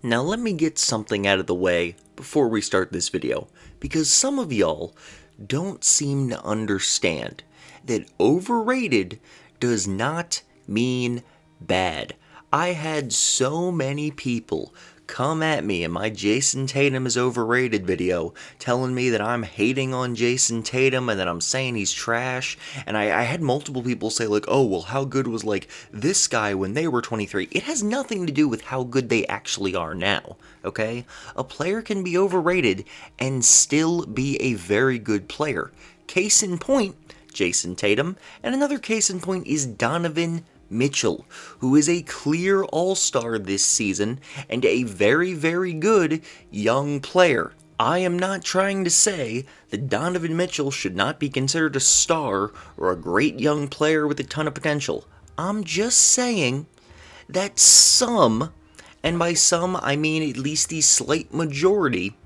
Now let me get something out of the way before we start this video, because some of y'all don't seem to understand that overrated does not mean bad. I had so many people come at me in my Jason Tatum is overrated video telling me that I'm hating on Jason Tatum and that I'm saying he's trash, and I had multiple people say like, oh well, how good was like this guy when they were 23. It has nothing to do with how good they actually are now, okay? A player can be overrated and still be a very good player. Case in point, Jason Tatum, and another case in point is Donovan Mitchell, who is a clear all-star this season and a very, very good young player. I am not trying to say that Donovan Mitchell should not be considered a star or a great young player with a ton of potential. I'm just saying that some, and by some I mean at least the slight majority,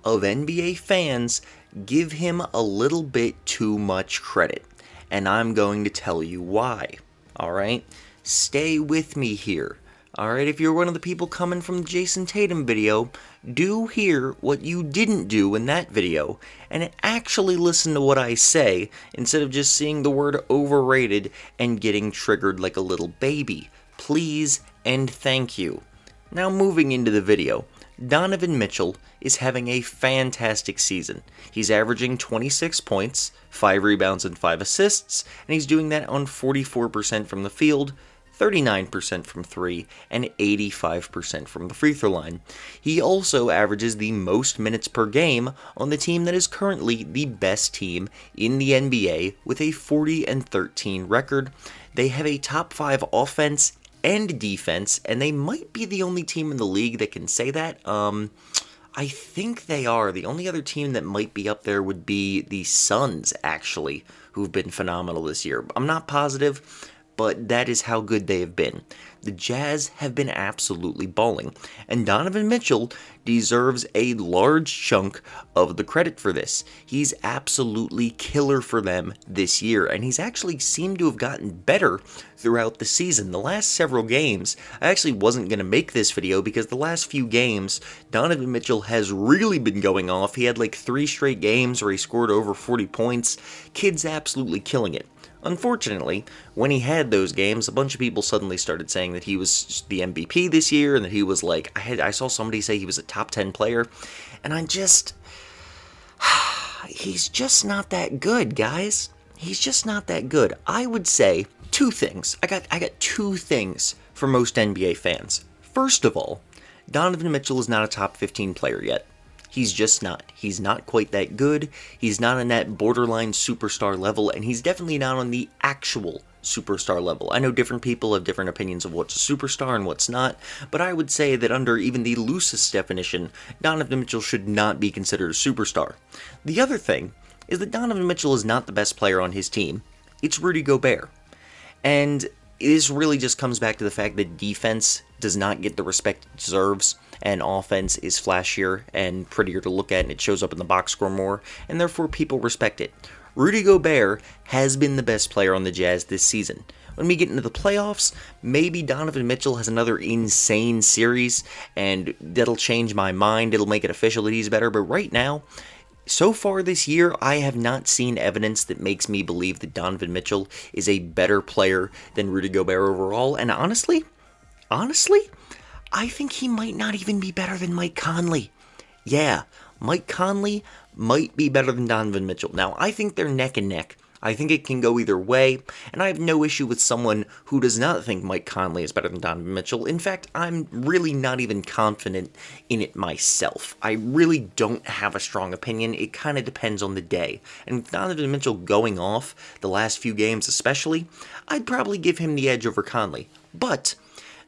of NBA fans give him a little bit too much credit. And I'm going to tell you why. Alright? Stay with me here. Alright, if you're one of the people coming from the Jason Tatum video, do hear what you didn't do in that video, and actually listen to what I say, instead of just seeing the word overrated and getting triggered like a little baby. Please and thank you. Now moving into the video. Donovan Mitchell is having a fantastic season. He's averaging 26 points, 5 rebounds and 5 assists, and he's doing that on 44% from the field, 39% from 3, and 85% from the free throw line. He also averages the most minutes per game on the team that is currently the best team in the NBA with a 40-13 record. They have a top 5 offense and defense, and they might be the only team in the league that can say that. I think they are. The only other team that might be up there would be the Suns, actually, who've been phenomenal this year. I'm not positive, but that is how good they have been. The Jazz have been absolutely balling, and Donovan Mitchell deserves a large chunk of the credit for this. He's absolutely killer for them this year, and he's actually seemed to have gotten better throughout the season. The last several games, I actually wasn't going to make this video because the last few games, Donovan Mitchell has really been going off. He had like 3 straight games where he scored over 40 points. Kid's absolutely killing it. Unfortunately, when he had those games, a bunch of people suddenly started saying that he was the MVP this year, and that he was like, I saw somebody say he was a top 10 player, and he's just not that good, guys. He's just not that good. I would say 2 things. I got 2 things for most NBA fans. First of all, Donovan Mitchell is not a top 15 player yet. He's just not. He's not quite that good. He's not on that borderline superstar level, and he's definitely not on the actual superstar level. I know different people have different opinions of what's a superstar and what's not, but I would say that under even the loosest definition, Donovan Mitchell should not be considered a superstar. The other thing is that Donovan Mitchell is not the best player on his team. It's RotY Gobert. And this really just comes back to the fact that defense does not get the respect it deserves, and offense is flashier and prettier to look at, and it shows up in the box score more, and therefore people respect it. RotY Gobert has been the best player on the Jazz this season. When we get into the playoffs, maybe Donovan Mitchell has another insane series, and that'll change my mind. It'll make it official that he's better, but right now, so far this year, I have not seen evidence that makes me believe that Donovan Mitchell is a better player than RotY Gobert overall, and honestly, I think he might not even be better than Mike Conley. Yeah, Mike Conley might be better than Donovan Mitchell. Now, I think they're neck and neck. I think it can go either way, and I have no issue with someone who does not think Mike Conley is better than Donovan Mitchell. In fact, I'm really not even confident in it myself. I really don't have a strong opinion. It kind of depends on the day. And with Donovan Mitchell going off the last few games especially, I'd probably give him the edge over Conley. But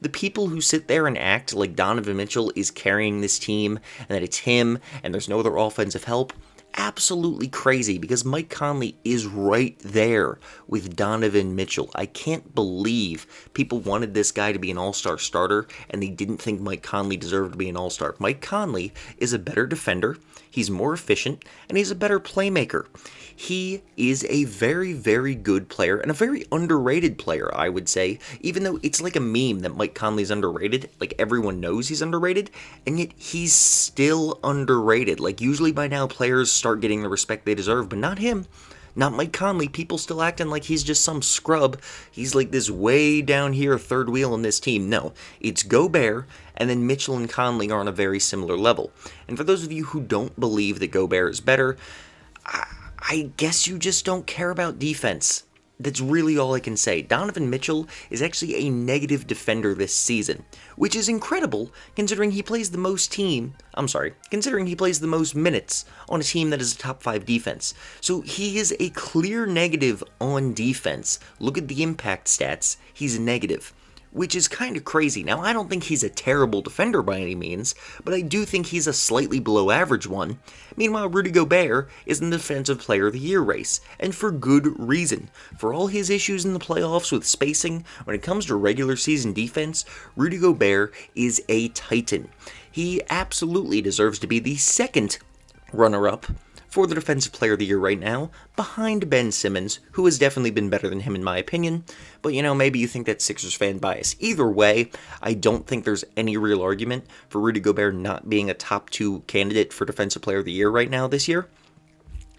the people who sit there and act like Donovan Mitchell is carrying this team, and that it's him, and there's no other offensive help, absolutely crazy, because Mike Conley is right there with Donovan Mitchell. I can't believe people wanted this guy to be an all-star starter, and they didn't think Mike Conley deserved to be an all-star. Mike Conley is a better defender, he's more efficient, and he's a better playmaker. He is a very, very good player and a very underrated player, I would say, even though it's like a meme that Mike Conley's underrated. Like, everyone knows he's underrated, and yet he's still underrated. Like, usually by now players start getting the respect they deserve, but not him. Not Mike Conley. People still acting like he's just some scrub. He's like this way down here third wheel in this team. No, it's Gobert, and then Mitchell and Conley are on a very similar level. And for those of you who don't believe that Gobert is better, I guess you just don't care about defense. That's really all I can say. Donovan Mitchell is actually a negative defender this season, which is incredible considering he plays the most minutes on a team that is a top 5 defense. So he is a clear negative on defense. Look at the impact stats. He's a negative, which is kind of crazy. Now, I don't think he's a terrible defender by any means, but I do think he's a slightly below average one. Meanwhile, RotY Gobert is in the Defensive Player of the Year race, and for good reason. For all his issues in the playoffs with spacing, when it comes to regular season defense, RotY Gobert is a titan. He absolutely deserves to be the second runner-up for the Defensive Player of the Year right now, behind Ben Simmons, who has definitely been better than him in my opinion, but maybe you think that's Sixers fan bias. Either way, I don't think there's any real argument for RotY Gobert not being a top 2 candidate for Defensive Player of the Year right now this year,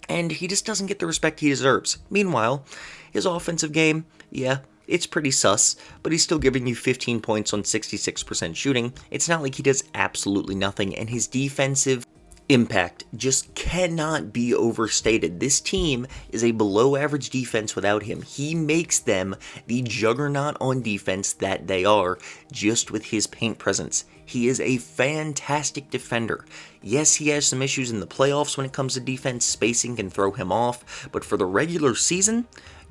and he just doesn't get the respect he deserves. Meanwhile, his offensive game, it's pretty sus, but he's still giving you 15 points on 66% shooting. It's not like he does absolutely nothing, and his defensive impact just cannot be overstated. This team is a below average defense without him. He makes them the juggernaut on defense that they are, just with his paint presence. He is a fantastic defender. Yes, he has some issues in the playoffs when it comes to defense. Spacing can throw him off, but for the regular season,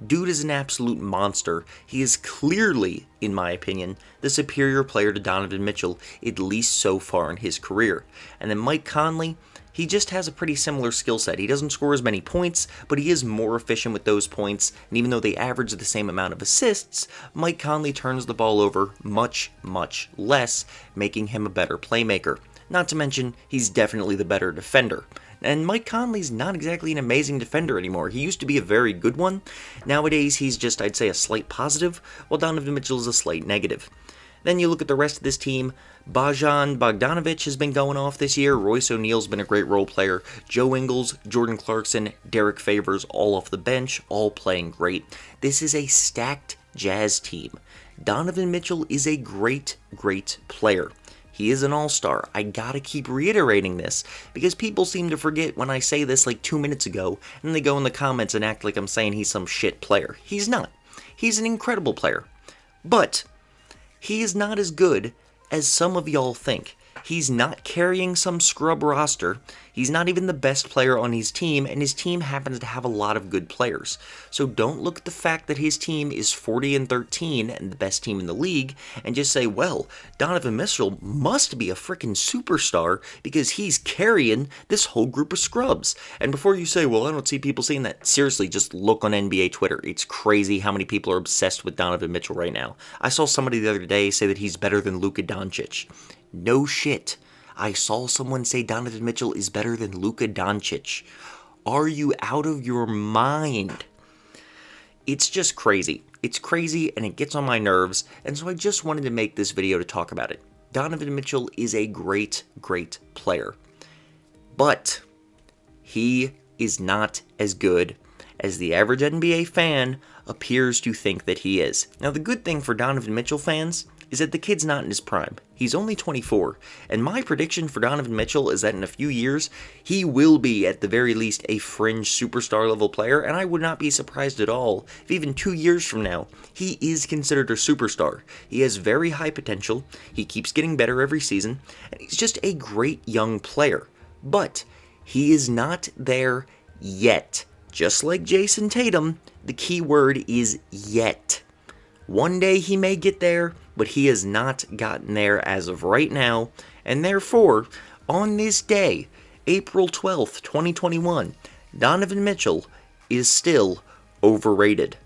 dude is an absolute monster. He is clearly, in my opinion, the superior player to Donovan Mitchell, at least so far in his career. And then Mike Conley, he just has a pretty similar skill set. He doesn't score as many points, but he is more efficient with those points, and even though they average the same amount of assists, Mike Conley turns the ball over much, much less, making him a better playmaker. Not to mention, he's definitely the better defender. And Mike Conley's not exactly an amazing defender anymore. He used to be a very good one. Nowadays, he's just, I'd say, a slight positive, while Donovan Mitchell is a slight negative. Then you look at the rest of this team. Bojan Bogdanovic has been going off this year. Royce O'Neal's been a great role player. Joe Ingles, Jordan Clarkson, Derek Favors, all off the bench, all playing great. This is a stacked Jazz team. Donovan Mitchell is a great, great player. He is an all-star. I gotta keep reiterating this, because people seem to forget when I say this like 2 minutes ago, and they go in the comments and act like I'm saying he's some shit player. He's not. He's an incredible player. But he is not as good as some of y'all think. He's not carrying some scrub roster. He's not even the best player on his team, and his team happens to have a lot of good players. So don't look at the fact that his team is 40-13 and the best team in the league, and just say, well, Donovan Mitchell must be a freaking superstar because he's carrying this whole group of scrubs. And before you say, well, I don't see people saying that, seriously, just look on NBA Twitter. It's crazy how many people are obsessed with Donovan Mitchell right now. I saw somebody the other day say that he's better than Luka Doncic. No shit. I saw someone say Donovan Mitchell is better than Luka Doncic. Are you out of your mind? It's just crazy. It's crazy and it gets on my nerves, and so I just wanted to make this video to talk about it. Donovan Mitchell is a great, great player. But he is not as good as the average NBA fan appears to think that he is. Now, the good thing for Donovan Mitchell fans is that the kid's not in his prime. He's only 24, and my prediction for Donovan Mitchell is that in a few years, he will be, at the very least, a fringe superstar level player, and I would not be surprised at all if even 2 years from now, he is considered a superstar. He has very high potential, he keeps getting better every season, and he's just a great young player. But he is not there yet. Just like Jason Tatum, the key word is yet. One day he may get there, but he has not gotten there as of right now, and therefore, on this day, April 12th, 2021, Donovan Mitchell is still overrated.